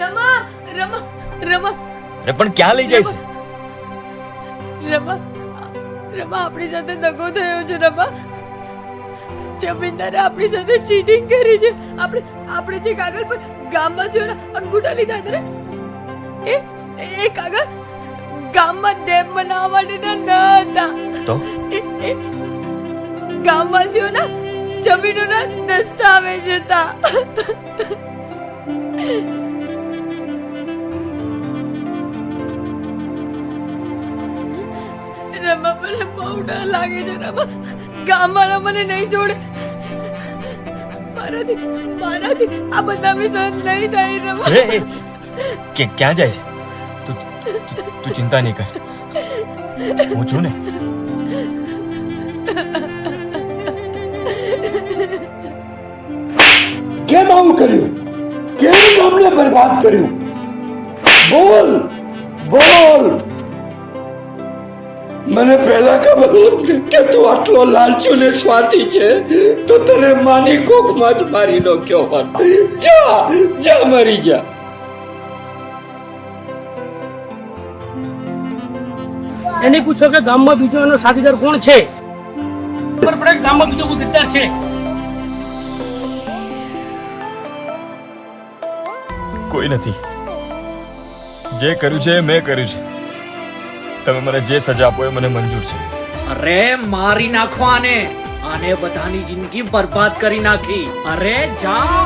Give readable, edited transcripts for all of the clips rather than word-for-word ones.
રમા રમા રમા અરે પણ ક્યાં લઈ જાય છે? રમા રમા આપણી સાથે દગો થયો છે. રમા જમીનદારે આપણી સાથે ચીટિંગ કરી છે. આપણે જે કાગળ પર ગામવાસીઓના અંગૂઠા લીધા હતા ને એ કાગળ ગામમાં ડેમ બનાવવા માટેના ન હતા. તો એ ગામવાસીઓના જમીનોના દસ્તાવેજ હતા. રમા મને બહુ ડર લાગે છે. રમા ગામવાળા મને નહીં છોડે. મારાથી આ બધા સહન નહીં થાય. રમા ક્યાં જાય છે? તું ચિંતા નહીં કર, હું છું ને. કેમ આવું કર્યું? કેમ ગામને બરબાદ કર્યું? બોલ બોલ. મને પહેલા ખબર હોત કે તું આટલો લાલચુ ને સ્વાર્થી છે તો તને માની કોખમાં જ મારી નાખ્યો હોત. જા જા મરી જા. એને પૂછો કે ગામમાં બીજો એનો સાથીદાર કોણ છે. ખબર પડે ગામમાં બીજો કોઈ ગદ્દાર છે. કોઈ નથી. જે કર્યું છે એ મેં કર્યું છે. તમે મને જે સજા આપો એ મને મંજૂર છે. અરે મારી નાખો આને. આને બધાની જિંદગી બરબાદ કરી નાખી. અરે જાઓ.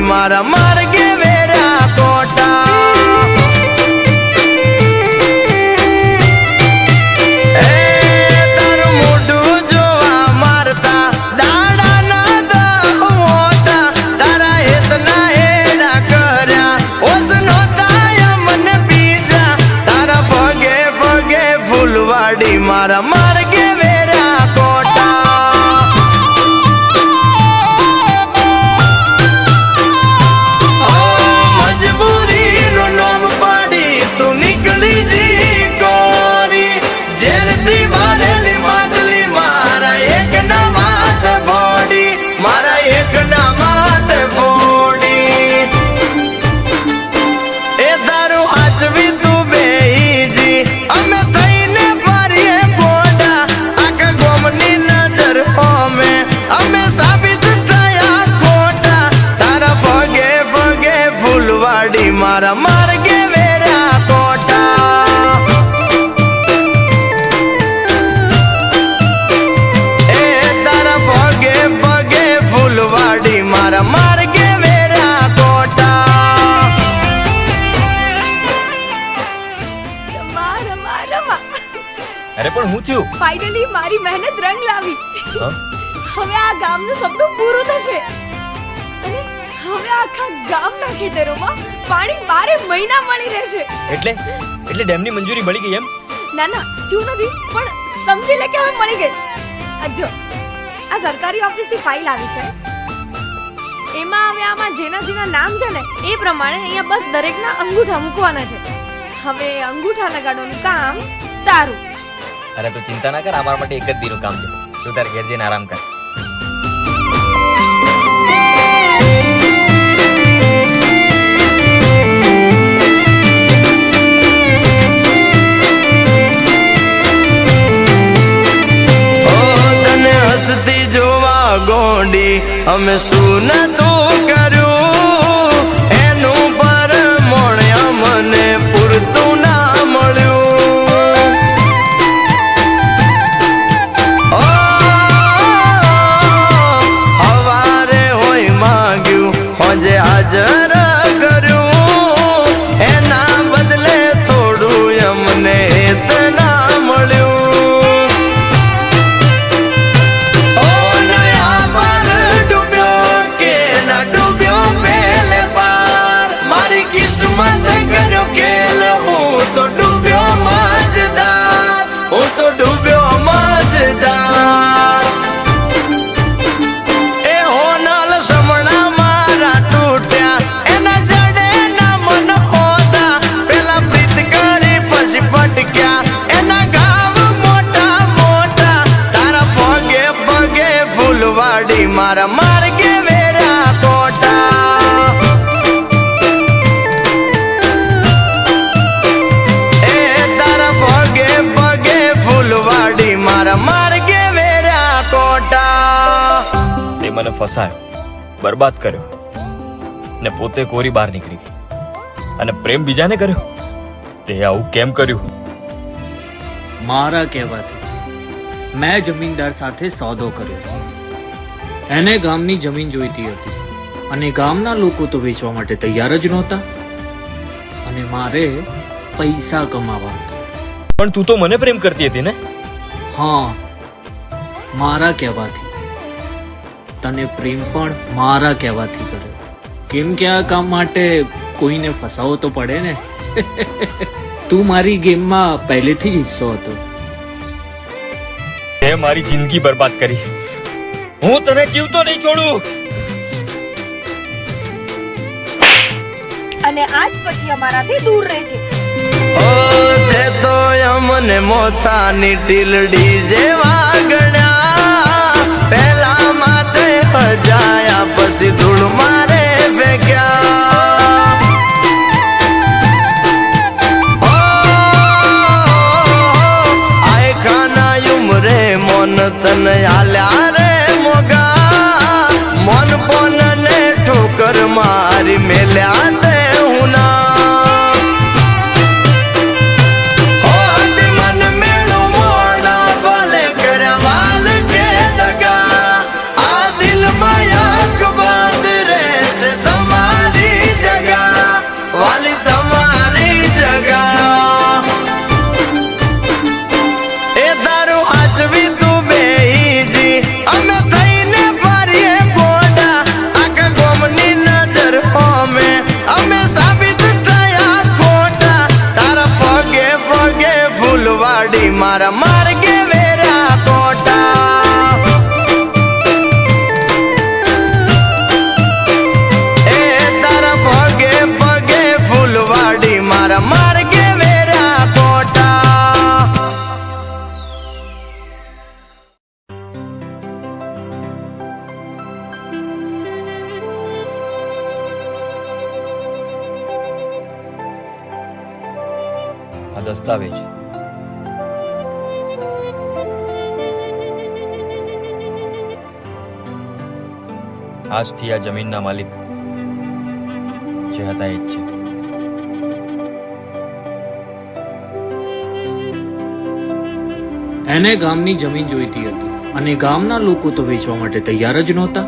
મારા માર્ગે વેરા કોટા એ તારું મોઢું જોવા મારતા દાડા ના દહોટા તારા હેતના હેડા કર્યા ઓસ નોતા મને બીજા તારા પગે પગે ફૂલવાડી મારા માર્ગે વેરા કોટા મારા માર્ગે વેરા કોટા એ તારા પગે પગે ફૂલવાડી મારા માર્ગે વેરા કોટા. રમા રમા રમા. અરે પણ હું થયું? ફાઇનલી મારી મહેનત રંગ લાવી. હવે આ ગામનું સપનું પૂરું થશે. અને હવે આખા ગામના ખેતરોમાં પાણી 12 મહિના મળી રહેશે. એટલે ડેમની મંજૂરી મળી ગઈ એમ? ના ના થયું નથી, પણ સમજી લે કે હવે મળી ગઈ. આ જો આ સરકારી ઓફિસથી ફાઇલ આવી છે. એમાં હવે આમાં જેના નામ છે ને એ પ્રમાણે અહીંયા બસ દરેકના અંગૂઠા મૂકવાના છે. હવે અંગૂઠા લગાડવાનું કામ તારું. અરે તું ચિંતા ના કર, અમારા માટે એક જ દીનું કામ છે. તું તાર ઘેર જઈને આરામ કર. ગોંડી અમે શું નતું કર્યું એનું પર મોણ્યા મને પૂરતું ના મળ્યું. હવારે હોય માગ્યું હોજે હાજર કર્યું એના બદલે થોડું અમને ના મળ્યું. ફૂલવાડી મારા માર્ગે વેરા કોટા એ તારા પગે પગે ફૂલવાડી મારા માર્ગે વેરા કોટા તે મને ફસાયો, બરબાદ કર્યો ને પોતે કોરી બહાર નીકળી ગઈ અને પ્રેમ બીજાને કર્યો. તે આવું કેમ કર્યું? મારા કહેવાથી મેં જમીનદાર સાથે સોદો કર્યો. એને ગામની જમીન જોઈતી હતી અને ગામના લોકો તો વેચવા માટે તૈયાર જ નહોતા અને મારે પૈસા કમાવા હતા. પણ તું તો મને પ્રેમ કરતી હતી ને? હા, મારા કહેવાથી. તને પ્રેમ પણ મારા કહેવાથી કર્યો, કેમ કે આ કામ માટે કોઈને ફસાવો તો પડે ને. તું મારી ગેમમાં પહેલેથી જ હિસ્સો હતો. તે મારી જિંદગી બરબાદ કરી. હું તને જીવતો નહીં છોડું. અને આજ પછી અમારાથી દૂર રહેજે. ઓ તે તો અમને મોથાની ટીલડી જેવા ગણ્યા, પહેલા માથે હજાયા પછી ધૂળ મારે ફેંક્યા. ઓ આય ખાના ઉમરે મોન તને આલ્યા રે મોગા, મોન પોન ને ઠોકર મારી મેલ્યા તે હુના. મારા માર્ગે વેરા કોટા એ તારા પગે પગે ફૂલવાડી મારા માર્ગે વેરા કોટા. આ દસ્તાવેજ આજથી આ જમીનના માલિક જે હતા એ જ છે. એને ગામની જમીન જોઈતી હતી અને ગામના લોકો તો વેચવા માટે તૈયાર જ નહોતા